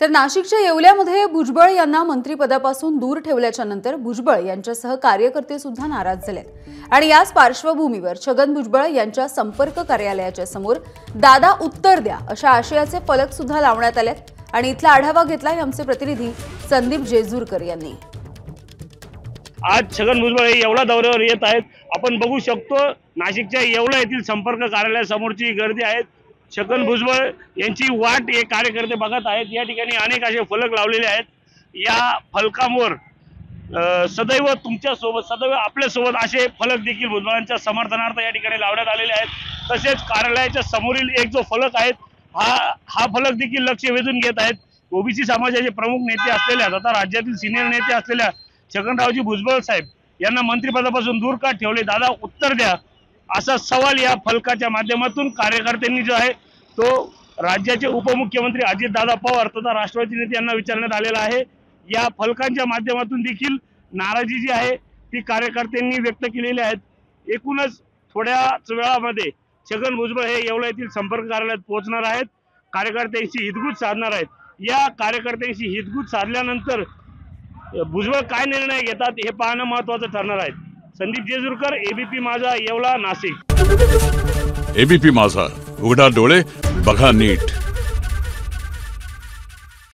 तर नाशिकच्या येवल्यामध्ये भुजबळ यांना मंत्रिपदापासून दूर ठेवल्याच्या नंतर भुजबळ यांच्यासह कार्यकर्ते सुद्धा नाराज झालेत आणि याच पार्श्वभूमीवर छगन भुजबळ यांच्या संपर्क कार्यालयाच्या समोर दादा उत्तर द्या अशा आशयाचे फलक सुद्धा लावण्यात आलेत आणि इथला आढावा घेतलाय आमचे प्रतिनिधी संदीप जेजूरकर यांनी। आज छगन भुजबळ हे येवला दौऱ्यावर येत आहेत। आपण बघू शकतो नाशिकच्या येवला येथील संपर्क कार्यालयासमोरची गर्दी आहे। छगन भुजबळ यांची वाट हे कार्यकर्ते बघत आहेत। या ठिकाणी अनेक असे फलक लावलेले आहेत। या फलकांवर सदैव तुमच्या सोबत सदैव आपल्या सोबत असे फलक देखील भुजबळांच्या समर्थनार्थ या ठिकाणी लावण्यात आलेले आहेत। तसेच कार्यालयाच्या समोरील एक जो फलक आहे हा फलक देखील लक्ष वेधून घेत आहेत। ओबीसी समाजाचे प्रमुख नेते असलेल्या तथा राज्यातील सिनियर नेते असलेल्या छगनरावजी भुजबळ साहेब यांना मंत्रिपदापासून दूर का ठेवले, दादा उत्तर द्या असा सवाल या फलकाच्या माध्यमातून कार्यकर्त्यांनी जो आहे तो राज्याचे उपमुख्यमंत्री अजितदादा पवार तथा राष्ट्रवादी नेते यांना विचारण्यात आलेला आहे। या फलकांच्या माध्यमातून देखील नाराजी जी आहे ती कार्यकर्त्यांनी व्यक्त केलेली आहे। एकूणच थोड्याच वेळामध्ये छगन भुजबळ हे येवला येथील संपर्क कार्यालयात पोहोचणार आहेत, कार्यकर्त्यांशी हितगुज साधणार आहेत। या कार्यकर्त्यांशी हितगुज साधल्यानंतर भुजबळ काय निर्णय घेतात हे पाहणं महत्त्वाचं ठरणार आहे। संदीप जेजूरकर, एबीपी माझा, येवला, नाशिक। एबीपी माझा, उघडा डोळे बघा नीट।